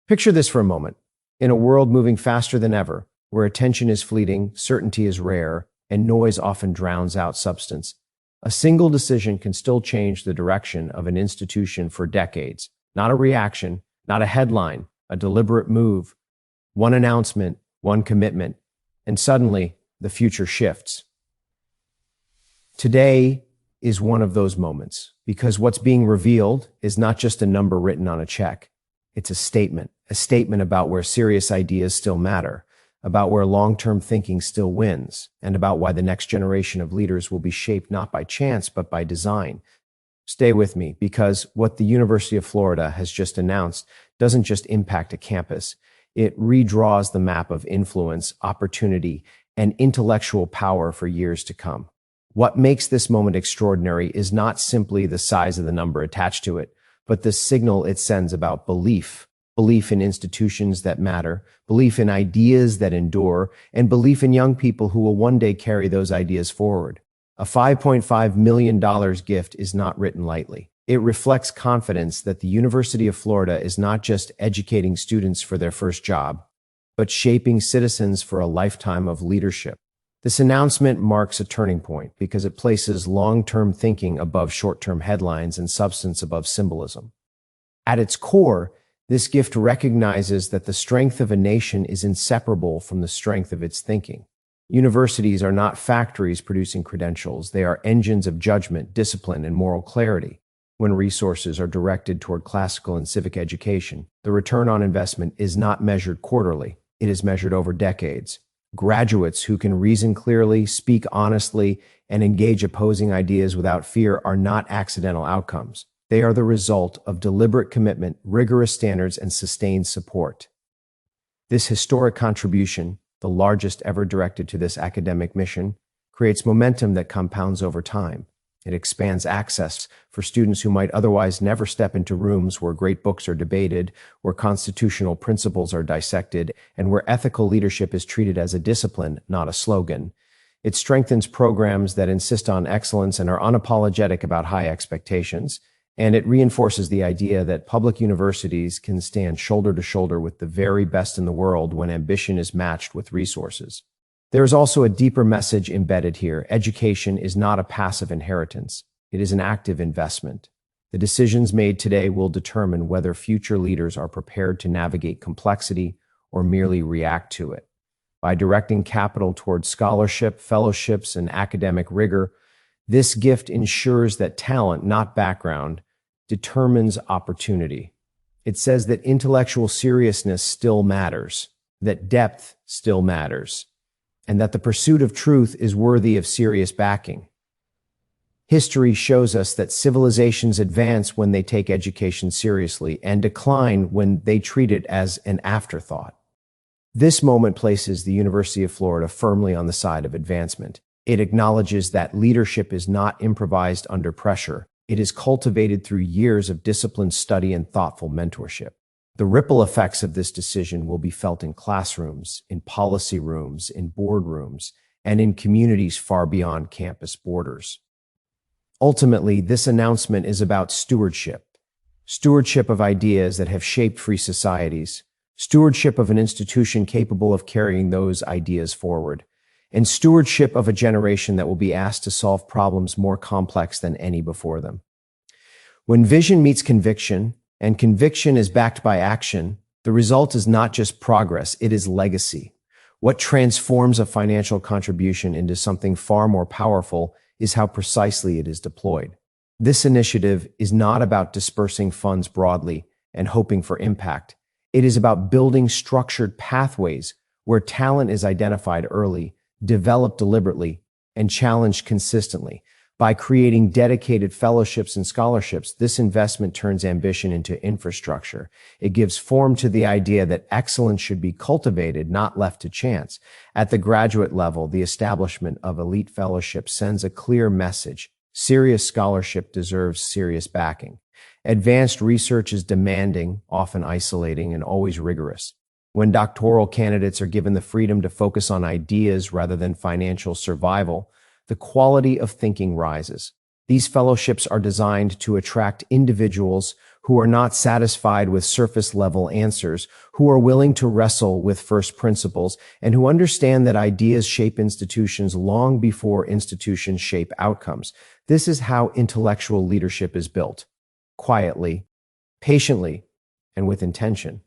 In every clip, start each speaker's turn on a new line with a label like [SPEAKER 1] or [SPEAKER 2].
[SPEAKER 1] Picture this for a moment. In a world moving faster than ever, where attention is fleeting, certainty is rare, and noise often drowns out substance, a single decision can still change the direction of an institution for decades. Not a reaction, not a headline, a deliberate move, one announcement, one commitment, and suddenly the future shifts. Today is one of those moments, because what's being revealed is not just a number written on a check. It's a statement about where serious ideas still matter, about where long-term thinking still wins, and about why the next generation of leaders will be shaped not by chance, but by design. Stay with me, because what the University of Florida has just announced doesn't just impact a campus. It redraws the map of influence, opportunity, and intellectual power for years to come. What makes this moment extraordinary is not simply the size of the number attached to it, but the signal it sends about belief in institutions that matter, belief in ideas that endure, and belief in young people who will one day carry those ideas forward. A $5.5 million gift is not written lightly. It reflects confidence that the University of Florida is not just educating students for their first job, but shaping citizens for a lifetime of leadership. This announcement marks a turning point because it places long-term thinking above short-term headlines and substance above symbolism. At its core, this gift recognizes that the strength of a nation is inseparable from the strength of its thinking. Universities are not factories producing credentials. They are engines of judgment, discipline, and moral clarity. When resources are directed toward classical and civic education, the return on investment is not measured quarterly. It is measured over decades. Graduates who can reason clearly, speak honestly, and engage opposing ideas without fear are not accidental outcomes. They are the result of deliberate commitment, rigorous standards, and sustained support. This historic contribution, the largest ever directed to this academic mission, creates momentum that compounds over time. It expands access for students who might otherwise never step into rooms where great books are debated, where constitutional principles are dissected, and where ethical leadership is treated as a discipline, not a slogan. It strengthens programs that insist on excellence and are unapologetic about high expectations. And it reinforces the idea that public universities can stand shoulder to shoulder with the very best in the world when ambition is matched with resources. There is also a deeper message embedded here. Education is not a passive inheritance. It is an active investment. The decisions made today will determine whether future leaders are prepared to navigate complexity or merely react to it. By directing capital towards scholarship, fellowships, and academic rigor, this gift ensures that talent, not background, determines opportunity. It says that intellectual seriousness still matters, that depth still matters, and that the pursuit of truth is worthy of serious backing. History shows us that civilizations advance when they take education seriously and decline when they treat it as an afterthought. This moment places the University of Florida firmly on the side of advancement. It acknowledges that leadership is not improvised under pressure. It is cultivated through years of disciplined study and thoughtful mentorship. The ripple effects of this decision will be felt in classrooms, in policy rooms, in boardrooms, and in communities far beyond campus borders. Ultimately, this announcement is about stewardship. Stewardship of ideas that have shaped free societies, stewardship of an institution capable of carrying those ideas forward, and stewardship of a generation that will be asked to solve problems more complex than any before them. When vision meets conviction, and conviction is backed by action, the result is not just progress, it is legacy. What transforms a financial contribution into something far more powerful is how precisely it is deployed. This initiative is not about dispersing funds broadly and hoping for impact. It is about building structured pathways where talent is identified early, developed deliberately, and challenged consistently. By creating dedicated fellowships and scholarships, this investment turns ambition into infrastructure. It gives form to the idea that excellence should be cultivated, not left to chance. At the graduate level, the establishment of elite fellowships sends a clear message. Serious scholarship deserves serious backing. Advanced research is demanding, often isolating, and always rigorous. When doctoral candidates are given the freedom to focus on ideas rather than financial survival, the quality of thinking rises. These fellowships are designed to attract individuals who are not satisfied with surface-level answers, who are willing to wrestle with first principles, and who understand that ideas shape institutions long before institutions shape outcomes. This is how intellectual leadership is built: quietly, patiently, and with intention.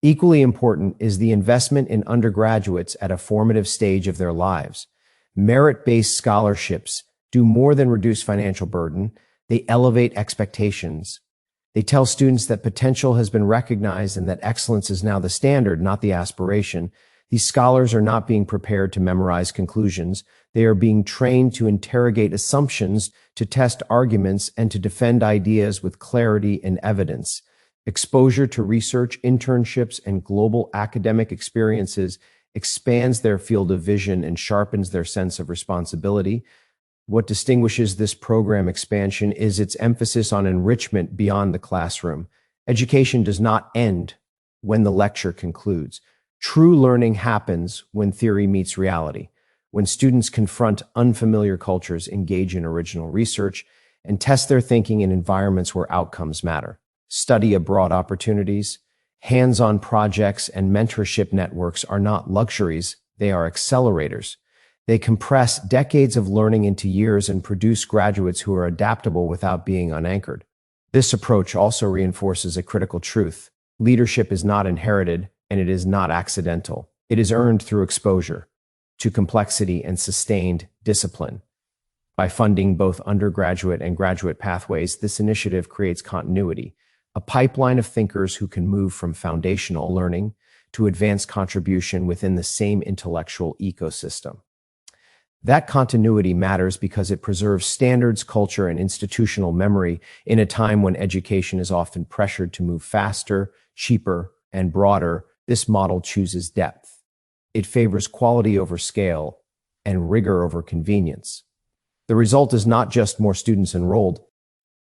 [SPEAKER 1] Equally important is the investment in undergraduates at a formative stage of their lives. Merit-based scholarships do more than reduce financial burden. They elevate expectations. They tell students that potential has been recognized and that excellence is now the standard, not the aspiration. These scholars are not being prepared to memorize conclusions. They are being trained to interrogate assumptions, to test arguments, and to defend ideas with clarity and evidence. Exposure to research, internships, and global academic experiences expands their field of vision and sharpens their sense of responsibility. What distinguishes this program expansion is its emphasis on enrichment beyond the classroom. Education does not end when the lecture concludes. True learning happens when theory meets reality, when students confront unfamiliar cultures, engage in original research, and test their thinking in environments where outcomes matter. Study abroad opportunities, hands-on projects, and mentorship networks are not luxuries, they are accelerators. They compress decades of learning into years and produce graduates who are adaptable without being unanchored. This approach also reinforces a critical truth. Leadership is not inherited, and it is not accidental. It is earned through exposure to complexity and sustained discipline. By funding both undergraduate and graduate pathways, this initiative creates continuity, a pipeline of thinkers who can move from foundational learning to advanced contribution within the same intellectual ecosystem. That continuity matters because it preserves standards, culture, and institutional memory in a time when education is often pressured to move faster, cheaper, and broader. This model chooses depth. It favors quality over scale and rigor over convenience. The result is not just more students enrolled,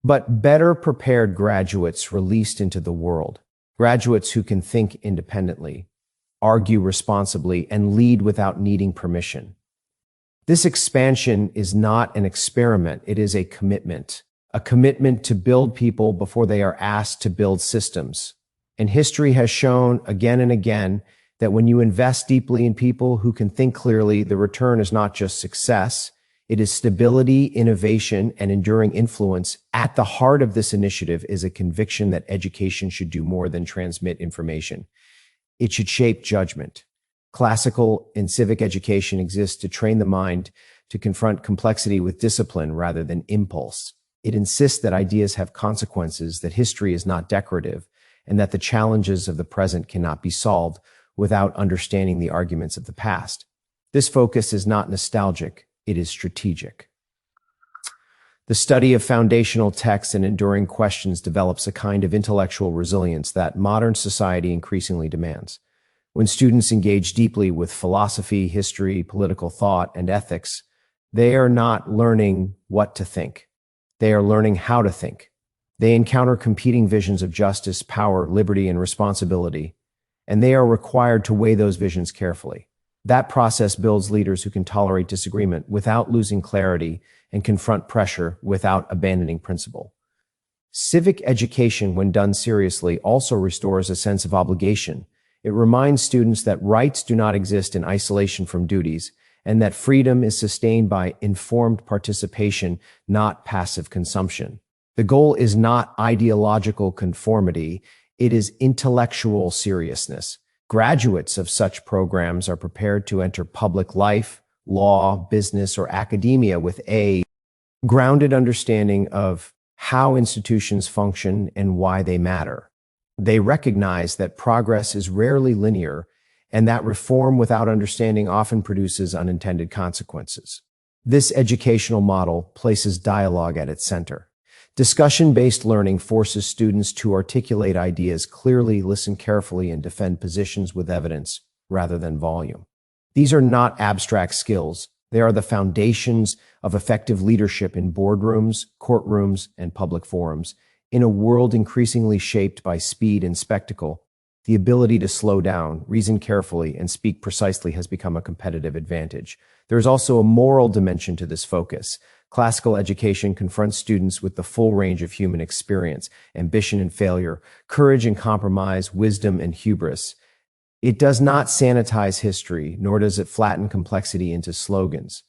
[SPEAKER 1] but better prepared graduates released into the world. Graduates who can think independently, argue responsibly, and lead without needing permission. This expansion is not an experiment, it is a commitment to build people before they are asked to build systems. And history has shown again and again that when you invest deeply in people who can think clearly, the return is not just success, it is stability, innovation, and enduring influence. At the heart of this initiative is a conviction that education should do more than transmit information. It should shape judgment. Classical and civic education exists to train the mind to confront complexity with discipline rather than impulse. It insists that ideas have consequences, that history is not decorative, and that the challenges of the present cannot be solved without understanding the arguments of the past. This focus is not nostalgic, it is strategic. The study of foundational texts and enduring questions develops a kind of intellectual resilience that modern society increasingly demands. When students engage deeply with philosophy, history, political thought, and ethics, they are not learning what to think. They are learning how to think. They encounter competing visions of justice, power, liberty, and responsibility, and they are required to weigh those visions carefully. That process builds leaders who can tolerate disagreement without losing clarity and confront pressure without abandoning principle. Civic education, when done seriously, also restores a sense of obligation. It reminds students that rights do not exist in isolation from duties, and that freedom is sustained by informed participation, not passive consumption. The goal is not ideological conformity, it is intellectual seriousness. Graduates of such programs are prepared to enter public life, law, business, or academia with a grounded understanding of how institutions function and why they matter. They recognize that progress is rarely linear and that reform without understanding often produces unintended consequences. This educational model places dialogue at its center. Discussion-based learning forces students to articulate ideas clearly, listen carefully, and defend positions with evidence rather than volume. These are not abstract skills. They are the foundations of effective leadership in boardrooms, courtrooms, and public forums. In a world increasingly shaped by speed and spectacle, the ability to slow down, reason carefully, and speak precisely has become a competitive advantage. There is also a moral dimension to this focus. Classical education confronts students with the full range of human experience, ambition and failure, courage and compromise, wisdom and hubris. It does not sanitize history, nor does it flatten complexity into slogans.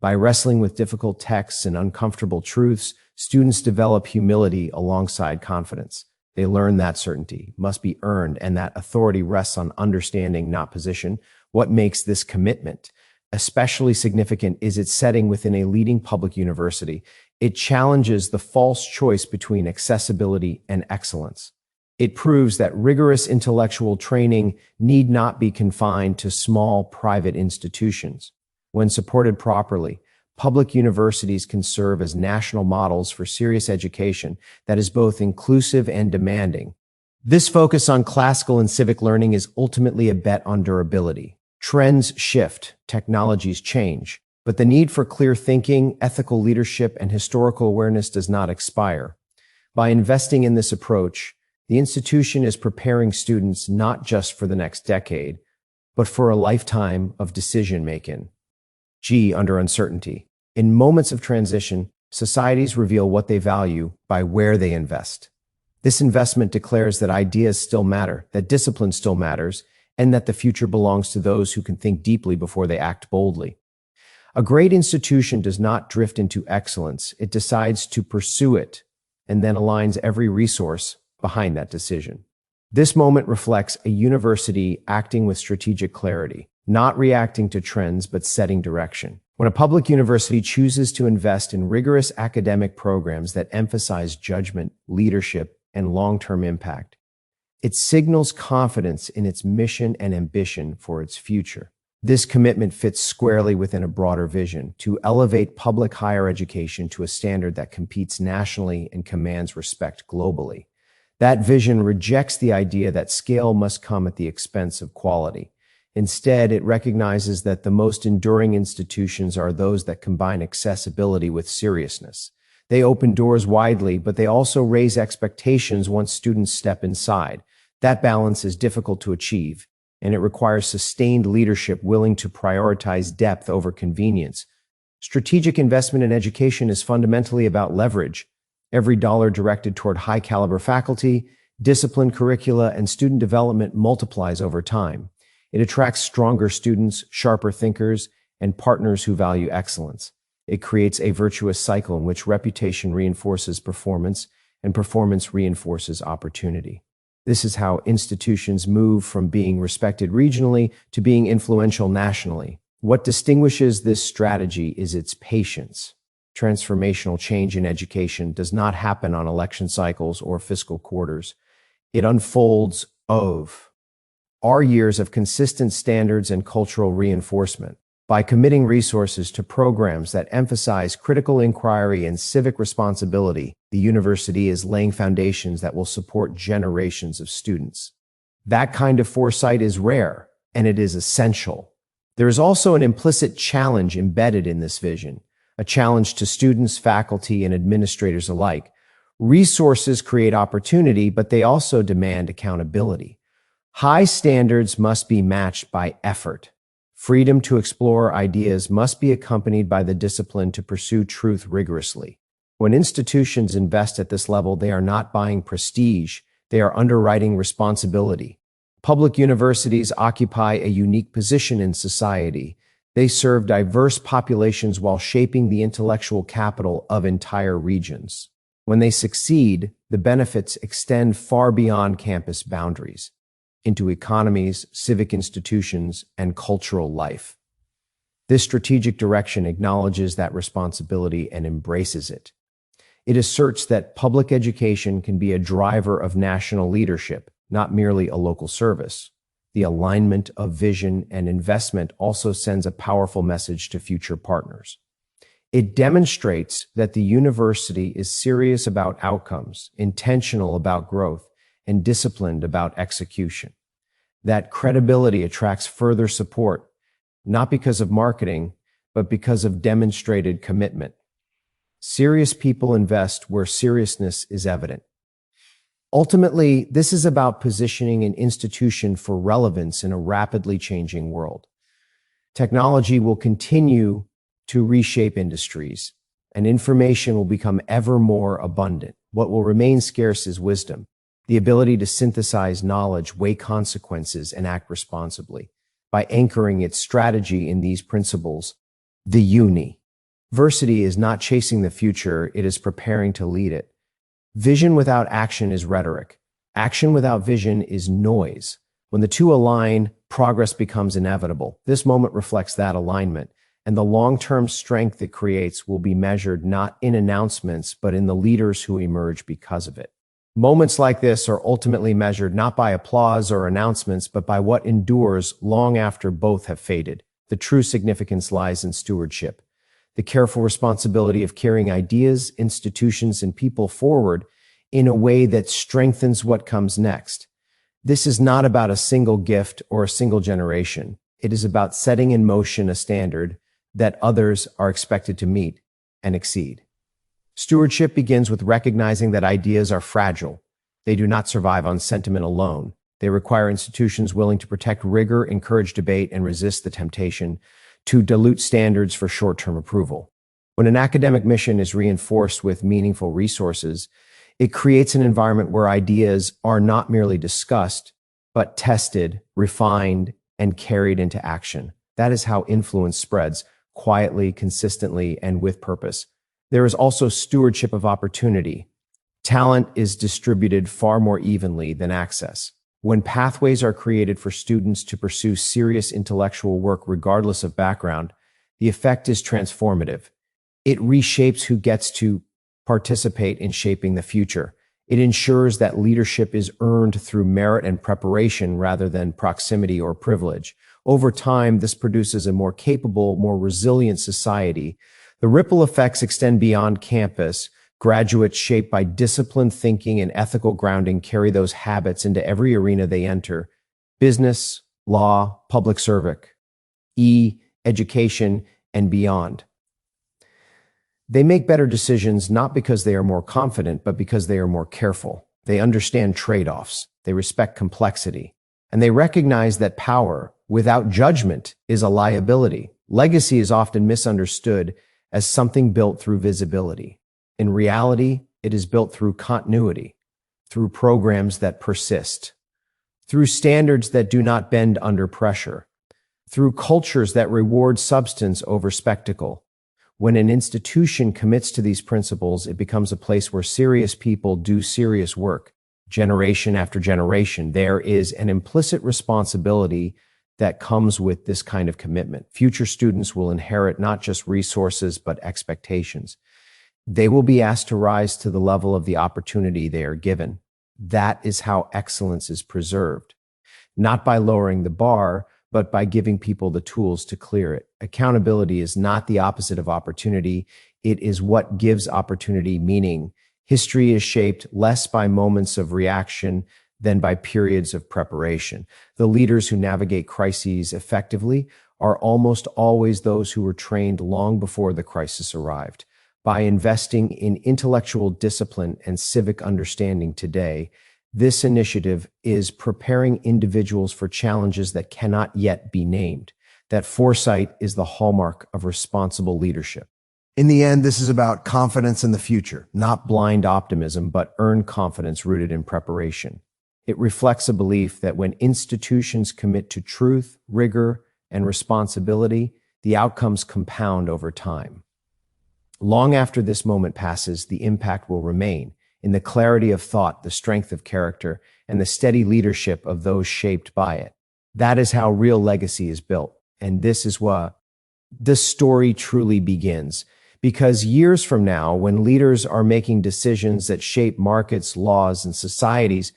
[SPEAKER 1] By wrestling with difficult texts and uncomfortable truths, students develop humility alongside confidence. They learn that certainty must be earned and that authority rests on understanding, not position. What makes this commitment especially significant is its setting within a leading public university. It challenges the false choice between accessibility and excellence. It proves that rigorous intellectual training need not be confined to small private institutions. When supported properly, public universities can serve as national models for serious education that is both inclusive and demanding. This focus on classical and civic learning is ultimately a bet on durability. Trends shift, technologies change, but the need for clear thinking, ethical leadership, and historical awareness does not expire. By investing in this approach, the institution is preparing students not just for the next decade, but for a lifetime of decision-making. G, under uncertainty. In moments of transition, societies reveal what they value by where they invest. This investment declares that ideas still matter, that discipline still matters, and that the future belongs to those who can think deeply before they act boldly. A great institution does not drift into excellence. It decides to pursue it and then aligns every resource behind that decision. This moment reflects a university acting with strategic clarity, not reacting to trends, but setting direction. When a public university chooses to invest in rigorous academic programs that emphasize judgment, leadership, and long-term impact, it signals confidence in its mission and ambition for its future. This commitment fits squarely within a broader vision to elevate public higher education to a standard that competes nationally and commands respect globally. That vision rejects the idea that scale must come at the expense of quality. Instead, it recognizes that the most enduring institutions are those that combine accessibility with seriousness. They open doors widely, but they also raise expectations once students step inside. That balance is difficult to achieve, and it requires sustained leadership willing to prioritize depth over convenience. Strategic investment in education is fundamentally about leverage. Every dollar directed toward high-caliber faculty, disciplined curricula, and student development multiplies over time. It attracts stronger students, sharper thinkers, and partners who value excellence. It creates a virtuous cycle in which reputation reinforces performance, and performance reinforces opportunity. This is how institutions move from being respected regionally to being influential nationally. What distinguishes this strategy is its patience. Transformational change in education does not happen on election cycles or fiscal quarters. It unfolds over years of consistent standards and cultural reinforcement. By committing resources to programs that emphasize critical inquiry and civic responsibility, the university is laying foundations that will support generations of students. That kind of foresight is rare, and it is essential. There is also an implicit challenge embedded in this vision, a challenge to students, faculty, and administrators alike. Resources create opportunity, but they also demand accountability. High standards must be matched by effort. Freedom to explore ideas must be accompanied by the discipline to pursue truth rigorously. When institutions invest at this level, they are not buying prestige, they are underwriting responsibility. Public universities occupy a unique position in society. They serve diverse populations while shaping the intellectual capital of entire regions. When they succeed, the benefits extend far beyond campus boundaries, into economies, civic institutions, and cultural life. This strategic direction acknowledges that responsibility and embraces it. It asserts that public education can be a driver of national leadership, not merely a local service. The alignment of vision and investment also sends a powerful message to future partners. It demonstrates that the university is serious about outcomes, intentional about growth, and disciplined about execution. That credibility attracts further support, not because of marketing, but because of demonstrated commitment. Serious people invest where seriousness is evident. Ultimately, this is about positioning an institution for relevance in a rapidly changing world. Technology will continue to reshape industries. and information will become ever more abundant. What will remain scarce is wisdom, the ability to synthesize knowledge, weigh consequences, and act responsibly. By anchoring its strategy in these principles, the university is not chasing the future, it is preparing to lead it. Vision without action is rhetoric. Action without vision is noise. When the two align, progress becomes inevitable. This moment reflects that alignment, and the long-term strength it creates will be measured not in announcements, but in the leaders who emerge because of it. Moments like this are ultimately measured not by applause or announcements, but by what endures long after both have faded. The true significance lies in stewardship, the careful responsibility of carrying ideas, institutions, and people forward in a way that strengthens what comes next. This is not about a single gift or a single generation. It is about setting in motion a standard that others are expected to meet and exceed. Stewardship begins with recognizing that ideas are fragile. They do not survive on sentiment alone. They require institutions willing to protect rigor, encourage debate, and resist the temptation to dilute standards for short-term approval. When an academic mission is reinforced with meaningful resources, it creates an environment where ideas are not merely discussed, but tested, refined, and carried into action. That is how influence spreads, quietly, consistently, and with purpose. There is also stewardship of opportunity. Talent is distributed far more evenly than access. When pathways are created for students to pursue serious intellectual work regardless of background, the effect is transformative. It reshapes who gets to participate in shaping the future. It ensures that leadership is earned through merit and preparation rather than proximity or privilege. Over time, this produces a more capable, more resilient society. The ripple effects extend beyond campus. Graduates shaped by disciplined thinking and ethical grounding carry those habits into every arena they enter: business, law, public service, education, and beyond. They make better decisions not because they are more confident, but because they are more careful. They understand trade-offs, they respect complexity, and they recognize that power without judgment is a liability. Legacy is often misunderstood as something built through visibility. In reality, it is built through continuity, through programs that persist, through standards that do not bend under pressure, through cultures that reward substance over spectacle. When an institution commits to these principles, it becomes a place where serious people do serious work. Generation after generation, there is an implicit responsibility that comes with this kind of commitment. Future students will inherit not just resources, but expectations. They will be asked to rise to the level of the opportunity they are given. That is how excellence is preserved, not by lowering the bar, but by giving people the tools to clear it. Accountability is not the opposite of opportunity. It is what gives opportunity meaning. History is shaped less by moments of reaction than by periods of preparation. The leaders who navigate crises effectively are almost always those who were trained long before the crisis arrived. By investing in intellectual discipline and civic understanding today, this initiative is preparing individuals for challenges that cannot yet be named. That foresight is the hallmark of responsible leadership. In the end, this is about confidence in the future, not blind optimism, but earned confidence rooted in preparation. It reflects a belief that when institutions commit to truth, rigor, and responsibility, the outcomes compound over time. Long after this moment passes, the impact will remain in the clarity of thought, the strength of character, and the steady leadership of those shaped by it. That is how real legacy is built. And this is what this story truly begins. Because years from now, when leaders are making decisions that shape markets, laws, and societies,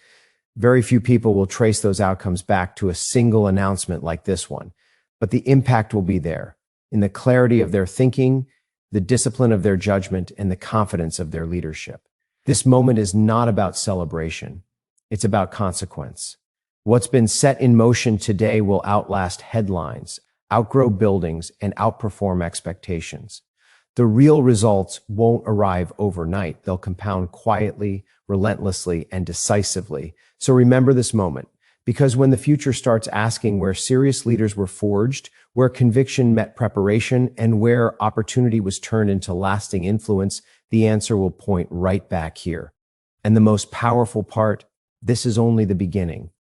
[SPEAKER 1] very few people will trace those outcomes back to a single announcement like this one. But the impact will be there, in the clarity of their thinking, the discipline of their judgment, and the confidence of their leadership. This moment is not about celebration. It's about consequence. What's been set in motion today will outlast headlines, outgrow buildings, and outperform expectations. The real results won't arrive overnight. They'll compound quietly, relentlessly, and decisively. So remember this moment, Because when the future starts asking where serious leaders were forged, where conviction met preparation, and where opportunity was turned into lasting influence, the answer will point right back here. And the most powerful part, this is only the beginning.